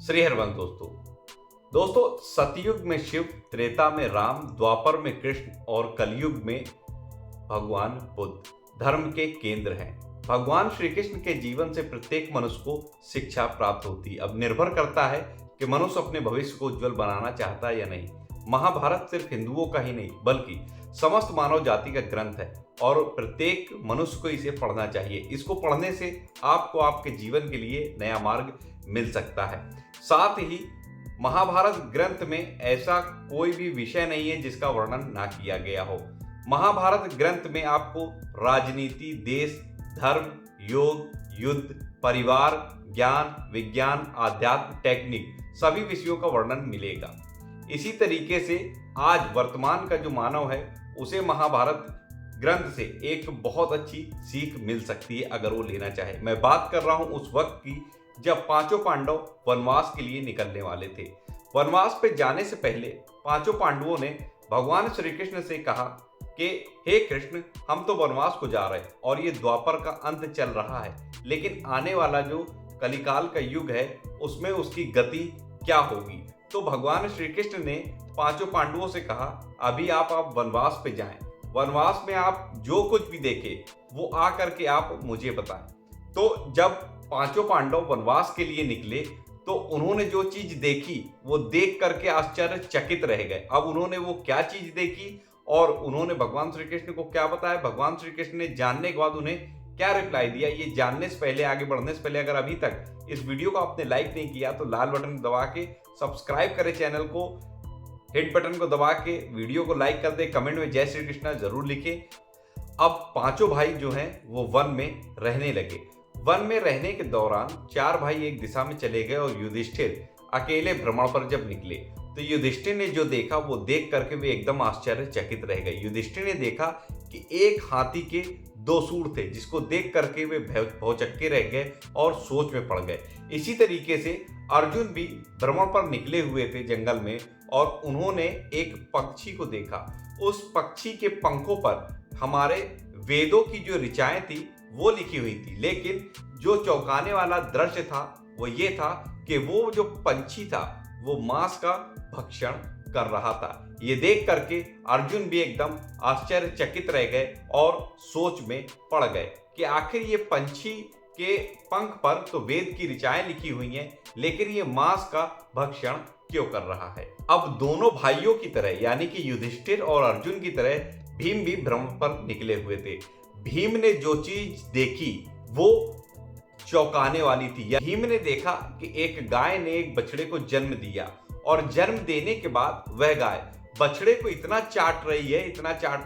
श्री हरिवंश दोस्तों सतयुग में शिव, त्रेता में राम, द्वापर में कृष्ण और कलयुग में भगवान बुद्ध धर्म के केंद्र हैं। भगवान श्री कृष्ण के जीवन से प्रत्येक मनुष्य को शिक्षा प्राप्त होती है। अब निर्भर करता है कि मनुष्य अपने भविष्य को उज्जवल बनाना चाहता है या नहीं। महाभारत सिर्फ हिंदुओं का ही नहीं बल्कि समस्त मानव जाति का ग्रंथ है और प्रत्येक मनुष्य को इसे पढ़ना चाहिए। इसको पढ़ने से आपको आपके जीवन के लिए नया मार्ग मिल सकता है। साथ ही महाभारत ग्रंथ में ऐसा कोई भी विषय नहीं है जिसका वर्णन ना किया गया हो। महाभारत ग्रंथ में आपको राजनीति, देश, धर्म, योग, युद्ध, परिवार, ज्ञान, विज्ञान, आध्यात्म, टेक्निक सभी विषयों का वर्णन मिलेगा। इसी तरीके से आज वर्तमान का जो मानव है उसे महाभारत ग्रंथ से एक बहुत अच्छी सीख मिल सकती है अगर वो लेना चाहे। मैं बात कर रहा हूं उस वक्त की जब पांचों पांडव वनवास के लिए निकलने वाले थे। वनवास पे जाने से पहले पांचों पांडवों ने भगवान श्री कृष्ण से कहा कि हे कृष्ण, हम तो वनवास को जा रहे हैं और ये द्वापर का अंत चल रहा है, लेकिन आने वाला जो कलिकाल का युग है उसमें उसकी गति क्या होगी। तो भगवान श्री कृष्ण ने पांचों पांडवों से कहा अभी आप वनवास पे जाएं, वनवास में आप जो कुछ भी देखे वो आकर के आप मुझे बताएं। तो जब पांचों पांडव वनवास के लिए निकले तो उन्होंने जो चीज देखी वो देख करके आश्चर्यचकित रह गए। अब उन्होंने वो क्या चीज देखी और उन्होंने भगवान श्री कृष्ण को क्या बताया, भगवान श्री कृष्ण ने जानने के बाद उन्हें क्या रिप्लाई दिया, ये जानने से पहले, आगे बढ़ने से पहले अगर अभी तक इस वीडियो को आपने लाइक नहीं किया तो लाल बटन दबा के सब्सक्राइब करें चैनल को, हिट बटन को दबा के वीडियो को लाइक कर दे, कमेंट में जय श्री कृष्णा जरूर लिखें। अब पांचों भाई जो हैं वो वन में रहने लगे। वन में रहने के दौरान चार भाई एक दिशा में चले गए और युधिष्ठिर अकेले भ्रमण पर जब निकले तो युधिष्ठिर ने जो देखा वो देख करके वे एकदम आश्चर्यचकित रह गए। युधिष्ठिर ने देखा कि एक हाथी के दो सूंड थे जिसको देख करके वे भौचक्के रह गए और सोच में पड़ गए। इसी तरीके से अर्जुन भी भ्रमण पर निकले हुए थे जंगल में और उन्होंने एक पक्षी को देखा। उस पक्षी के पंखों पर हमारे वेदों की जो ऋचाएं थी वो लिखी हुई थी, लेकिन जो चौंकाने वाला दृश्य था वो ये था कि वो जो पंछी था वो मांस का भक्षण कर रहा था। ये देख करके अर्जुन भी एकदम आश्चर्यचकित रह गए और सोच में पड़ गए कि आखिर ये पंछी के पंख पर तो वेद की ऋचाएं लिखी हुई हैं, लेकिन ये मांस का भक्षण क्यों कर रहा है। अब दोनों भाइयों की तरह यानी कि युधिष्ठिर और अर्जुन की तरह भीम भी भ्रमण पर निकले हुए थे। भीम ने जो चीज देखी वो चौंकाने वाली थी। भीम ने देखा कि एक गाय ने एक बछड़े को जन्म दिया और जन्म देने के बाद वह गाय बछड़े को इतना चाट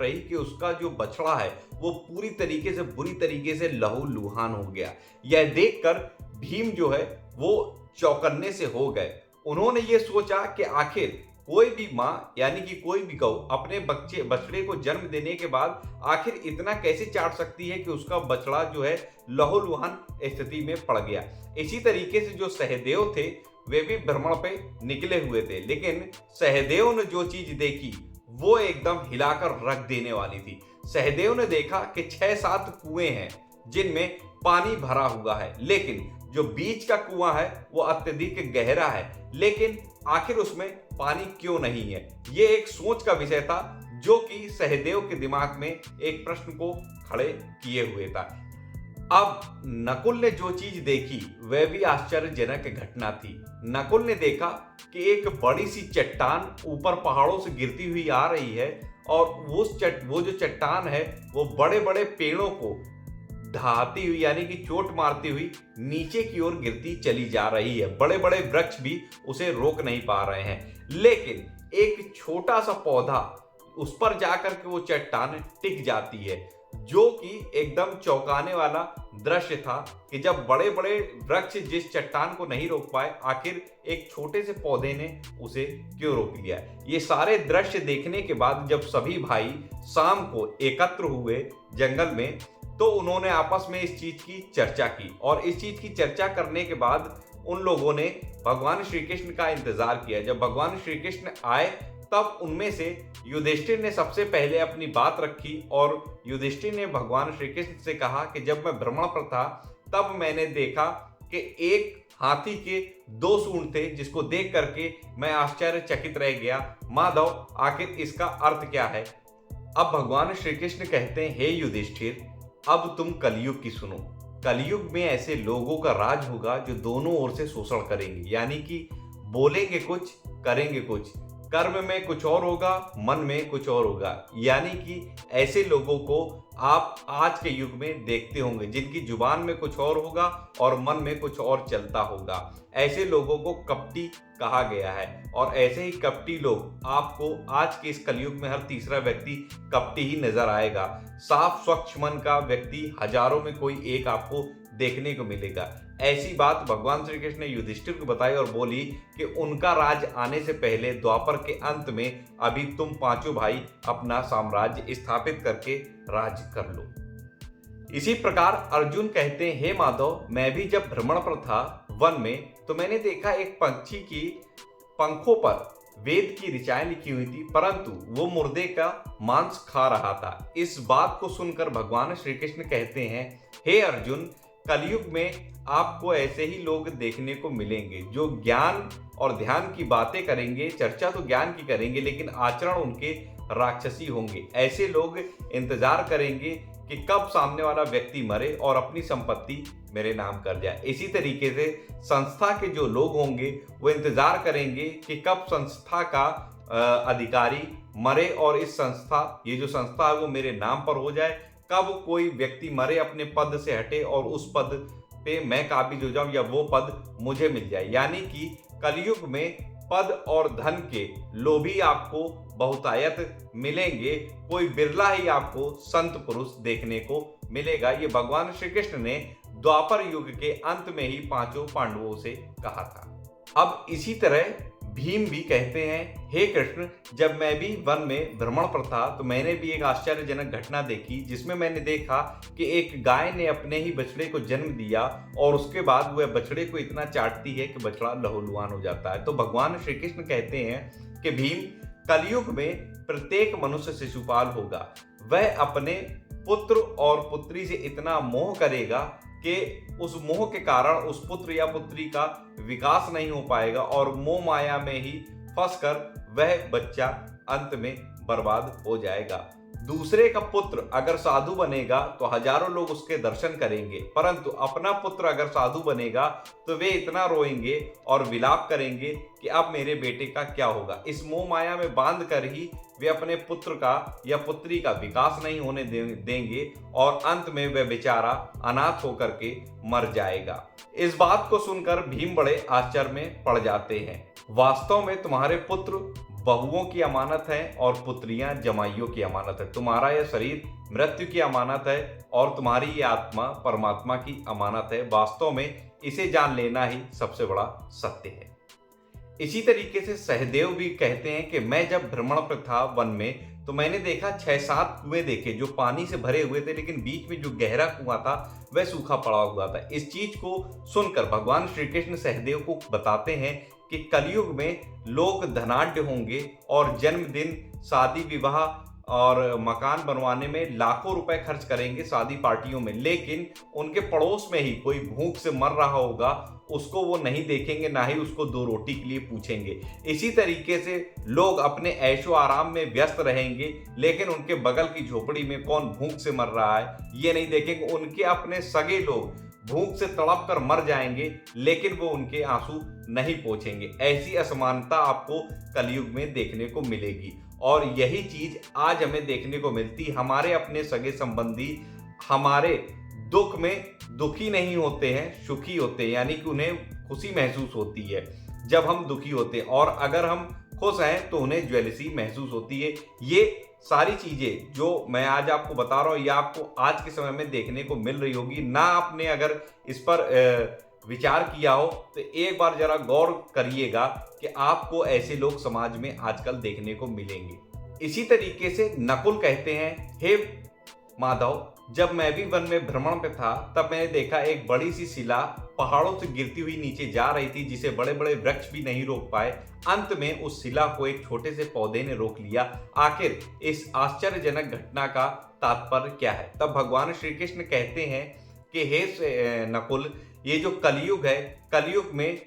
रही कि उसका जो बछड़ा है वो पूरी तरीके से बुरी तरीके से लहूलुहान हो गया। यह देखकर भीम जो है वो चौंकन्ने से हो गए। उन्होंने ये सोचा कि आखिर कोई भी माँ यानी कि कोई भी गौ अपने बछड़े को जन्म देने के बाद आखिर इतना कैसे चाट सकती है कि उसका बछड़ा जो है लहूलुहान स्थिति में पड़ गया। इसी तरीके से जो सहदेव थे वे भी भ्रमण पे निकले हुए थे, लेकिन सहदेव ने जो चीज देखी वो एकदम हिलाकर रख देने वाली थी। सहदेव ने देखा कि 6-7 कुएं हैं जिनमें पानी भरा हुआ है, लेकिन जो बीच का कुआं है वो अत्यधिक गहरा है, लेकिन आखिर उसमें पानी क्यों नहीं है। ये एक सोच का विषय था जो कि सहदेव के दिमाग में एक प्रश्न को खड़े किए हुए था। अब नकुल ने जो चीज देखी वह भी आश्चर्यजनक घटना थी। नकुल ने देखा कि एक बड़ी सी चट्टान ऊपर पहाड़ों से गिरती हुई आ रही है और वो जो चट्टान है वो बड़े बड़े पेड़ों को ढाती हुई यानी कि चोट मारती हुई नीचे की ओर गिरती चली जा रही है। बड़े बड़े वृक्ष भी उसे रोक नहीं पा रहे हैं, लेकिन एक छोटा सा पौधा उस पर जाकर के वो चट्टान टिक जाती है, जो कि एकदम चौंकाने वाला दृश्य था कि जब बड़े बड़े वृक्ष जिस चट्टान को नहीं रोक पाए आखिर एक छोटे से पौधे ने उसे क्यों रोक लिया। ये सारे दृश्य देखने के बाद जब सभी भाई शाम को एकत्र हुए जंगल में तो उन्होंने आपस में इस चीज की चर्चा की और इस चीज की चर्चा करने के बाद उन लोगों ने भगवान श्री कृष्ण का इंतजार किया। जब भगवान श्री कृष्ण आए तब उनमें से युधिष्ठिर ने सबसे पहले अपनी बात रखी और युधिष्ठिर ने भगवान श्री कृष्ण से कहा कि जब मैं भ्रमण पर था तब मैंने देखा कि एक हाथी के 2 सूंड थे, जिसको देख करके मैं आश्चर्यचकित रह गया। माधव, आखिर इसका अर्थ क्या है? अब भगवान श्री कृष्ण कहते हैं, हे युधिष्ठिर, अब तुम कलयुग की सुनो। कलयुग में ऐसे लोगों का राज होगा जो दोनों ओर से शोषण करेंगे, यानी कि बोलेंगे कुछ, करेंगे कुछ, कर्म में कुछ और होगा, मन में कुछ और होगा। यानी कि ऐसे लोगों को आप आज के युग में देखते होंगे, जिनकी जुबान में कुछ और होगा और मन में कुछ और चलता होगा। ऐसे लोगों को कपटी कहा गया है, और ऐसे ही कपटी लोग आपको आज के इस कलयुग में हर तीसरा व्यक्ति कपटी ही नजर आएगा। साफ स्वच्छ मन का व्यक्ति हजारों में कोई एक आपको देखने को मिलेगा। ऐसी बात भगवान श्री कृष्ण ने युधिष्ठिर को बताई और बोली कि उनका राज आने से पहले द्वापर के अंत में अभी तुम पांचों भाई अपना साम्राज्य स्थापित करके राज कर लो। इसी प्रकार अर्जुन कहते हैं, हे माधव, मैं भी जब भ्रमण पर था वन में, तो मैंने देखा एक पंछी की पंखों पर वेद की ऋचाएं लिखी हुई थी, परंतु वो मुर्दे का मांस खा रहा था। इस बात को सुनकर भगवान श्री कृष्ण कहते हैं, हे अर्जुन, कलयुग में आपको ऐसे ही लोग देखने को मिलेंगे जो ज्ञान और ध्यान की बातें करेंगे। चर्चा तो ज्ञान की करेंगे, लेकिन आचरण उनके राक्षसी होंगे। ऐसे लोग इंतजार करेंगे कि कब सामने वाला व्यक्ति मरे और अपनी संपत्ति मेरे नाम कर जाए। इसी तरीके से संस्था के जो लोग होंगे वो इंतजार करेंगे कि कब संस्था का अधिकारी मरे और इस संस्था, ये जो संस्था है वो मेरे नाम पर हो जाए। कब कोई व्यक्ति मरे, अपने पद से हटे और उस पद पे मैं काबिज हो जाऊं या वो पद मुझे मिल जाए। यानी कि कलयुग में पद और धन के लोभी आपको बहुतायत मिलेंगे, कोई बिरला ही आपको संत पुरुष देखने को मिलेगा। ये भगवान श्री कृष्ण ने द्वापर युग के अंत में ही पांचों पांडवों से कहा था। अब इसी तरह भीम भी कहते हैं, हे कृष्ण, जब मैं भी वन में भ्रमण पर था तो मैंने भी एक आश्चर्यजनक घटना देखी, जिसमें मैंने देखा कि एक गाय ने अपने ही बछड़े को जन्म दिया और उसके बाद वह बछड़े को इतना चाटती है कि बछड़ा लहूलुहान हो जाता है। तो भगवान श्री कृष्ण कहते हैं कि भीम, कलयुग में प्रत्येक मनुष्य शिशुपाल होगा। वह अपने पुत्र और पुत्री से इतना मोह करेगा कि उस मोह के कारण उस पुत्र या पुत्री का विकास नहीं हो पाएगा और मोह माया में ही फंसकर वह बच्चा अंत में बर्बाद हो जाएगा। दूसरे का पुत्र अगर साधु बनेगा तो हजारों लोग उसके दर्शन करेंगे, परंतु अपना पुत्र अगर साधु बनेगा तो वे इतना रोएंगे और विलाप करेंगे कि अब मेरे बेटे का क्या होगा। इस मोह माया में बांध कर ही वे अपने पुत्र का या पुत्री का विकास नहीं होने देंगे और अंत में वह बेचारा अनाथ होकर के मर जाएगा। इस बात को सुनकर भीम बड़े आश्चर्य में पड़ जाते हैं। वास्तव में तुम्हारे पुत्र बहुओं की अमानत है और पुत्रियां जमाइयों की अमानत है। तुम्हारा यह शरीर मृत्यु की अमानत है और तुम्हारी ये आत्मा परमात्मा की अमानत है। वास्तव में इसे जान लेना ही सबसे बड़ा सत्य है। इसी तरीके से सहदेव भी कहते हैं कि मैं जब भ्रमण पर था वन में तो मैंने देखा 6-7 कुएं देखे जो पानी से भरे हुए थे, लेकिन बीच में जो गहरा कुआं था वह सूखा पड़ा हुआ था। इस चीज को सुनकर भगवान श्री कृष्ण सहदेव को बताते हैं कि कलयुग में लोग धनाढ्य होंगे और जन्मदिन, शादी विवाह और मकान बनवाने में लाखों रुपए खर्च करेंगे शादी पार्टियों में, लेकिन उनके पड़ोस में ही कोई भूख से मर रहा होगा, उसको वो नहीं देखेंगे, ना ही उसको 2 रोटी के लिए पूछेंगे। इसी तरीके से लोग अपने ऐशो आराम में व्यस्त रहेंगे, लेकिन उनके बगल की झोपड़ी में कौन भूख से मर रहा है ये नहीं देखेंगे। उनके अपने सगे लोग भूख से तड़प कर मर जाएंगे, लेकिन वो उनके आंसू नहीं पोंछेंगे। ऐसी असमानता आपको कलयुग में देखने को मिलेगी और यही चीज आज हमें देखने को मिलती। हमारे अपने सगे संबंधी हमारे दुख में दुखी नहीं होते हैं, सुखी होते हैं, यानी कि उन्हें खुशी महसूस होती है जब हम दुखी होते हैं, और अगर हम खुश हैं तो उन्हें ज्वेलसी महसूस होती है। ये सारी चीजें जो मैं आज आपको बता रहा हूँ ये आपको आज के समय में देखने को मिल रही होगी। ना आपने अगर इस पर विचार किया हो तो एक बार जरा गौर करिएगा कि आपको ऐसे लोग समाज में आजकल देखने को मिलेंगे। इसी तरीके से नकुल कहते हैं, हे माधव, जब मैं भी वन में भ्रमण पे था तब मैंने देखा एक बड़ी सी शिला पहाड़ों से गिरती हुई नीचे जा रही थी, जिसे बड़े बड़े वृक्ष भी नहीं रोक पाए। अंत में उस शिला को एक छोटे से पौधे ने रोक लिया। आखिर इस आश्चर्यजनक घटना का तात्पर्य क्या है? तब भगवान श्री कृष्ण कहते हैं कि हे नकुल, ये जो कलयुग है, कलयुग में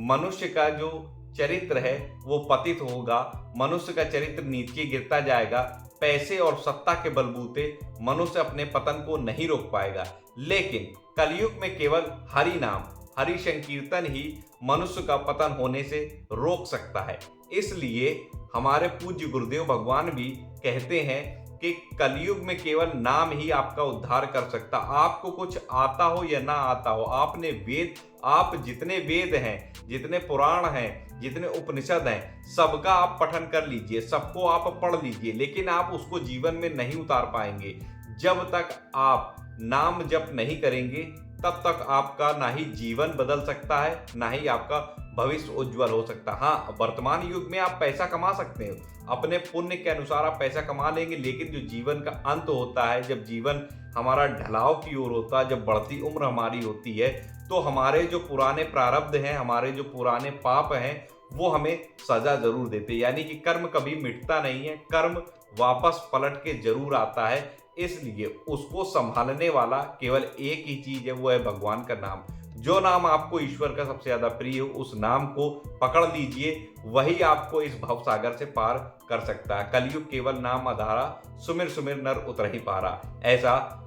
मनुष्य का जो चरित्र है वो पतित होगा, मनुष्य का चरित्र नीचे गिरता जाएगा। पैसे और सत्ता के बलबूते मनुष्य अपने पतन को नहीं रोक पाएगा, लेकिन कलयुग में केवल हरि नाम, हरि संकीर्तन ही मनुष्य का पतन होने से रोक सकता है। इसलिए हमारे पूज्य गुरुदेव भगवान भी कहते हैं कि कलयुग में केवल नाम ही आपका उद्धार कर सकता। आपको कुछ आता हो या ना आता हो, आपने वेद, आप जितने वेद हैं, जितने पुराण हैं, जितने उपनिषद हैं, सबका आप पठन कर लीजिए, सबको आप पढ़ लीजिए, लेकिन आप उसको जीवन में नहीं उतार पाएंगे। जब तक आप नाम जप नहीं करेंगे तब तक आपका ना ही जीवन बदल सकता है, ना ही आपका भविष्य उज्जवल हो सकता। हाँ, वर्तमान युग में आप पैसा कमा सकते हो, अपने पुण्य के अनुसार आप पैसा कमा लेंगे, लेकिन जो जीवन का अंत होता है, जब जीवन हमारा ढलाव की ओर होता है, जब बढ़ती उम्र हमारी होती है, तो हमारे जो पुराने प्रारब्ध हैं, हमारे जो पुराने पाप हैं, वो हमें सजा जरूर देते। यानी कि कर्म कभी मिटता नहीं है, कर्म वापस पलट के जरूर आता है। इसलिए उसको संभालने वाला केवल एक ही चीज है, वो है भगवान का नाम। जो नाम आपको ईश्वर का सबसे ज्यादा प्रिय हो, उस नाम को पकड़ लीजिए, वही आपको इस भव सागर से पार कर सकता है। कलयुग केवल नाम आधारा, सुमिर सुमिर नर उतर ही पारा, ऐसा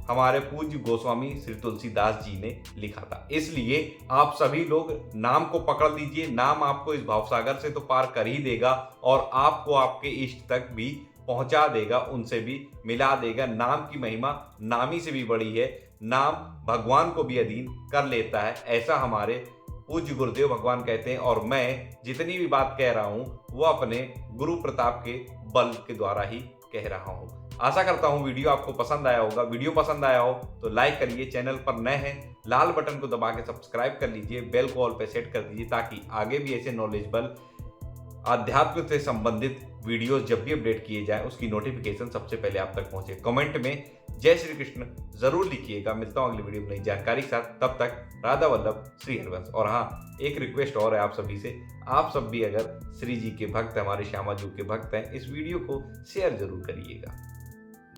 हमारे पूज्य गोस्वामी श्री तुलसीदास जी ने लिखा था। इसलिए आप सभी लोग नाम को पकड़ लीजिए, नाम आपको इस भवसागर से तो पार कर ही देगा और आपको आपके इष्ट तक भी पहुंचा देगा, उनसे भी मिला देगा। नाम की महिमा नामी से भी बड़ी है, नाम भगवान को भी अधीन कर लेता है, ऐसा हमारे पूज्य गुरुदेव भगवान कहते हैं। और मैं जितनी भी बात कह रहा हूं वो अपने गुरु प्रताप के बल के द्वारा ही कह रहा हूं। आशा करता हूं वीडियो आपको पसंद आया होगा। वीडियो पसंद आया हो तो लाइक करिए, चैनल पर नए हैं लाल बटन को दबा के सब्सक्राइब कर लीजिए, बेल को ऑल पे सेट कर दीजिए, ताकि आगे भी ऐसे नॉलेजेबल आध्यात्म से संबंधित वीडियोस जब भी अपडेट किए जाए उसकी नोटिफिकेशन सबसे पहले आप तक पहुंचे। कमेंट में जय श्री कृष्ण जरूर लिखिएगा। मिलता हूं अगली वीडियो में नई जानकारी के साथ, तब तक राधा वल्लभ श्री हरिवंश। और हाँ, एक रिक्वेस्ट और है आप सभी से, आप सब भी अगर श्री जी के भक्त, हमारे श्यामा जी के भक्त हैं, इस वीडियो को शेयर जरूर करिएगा।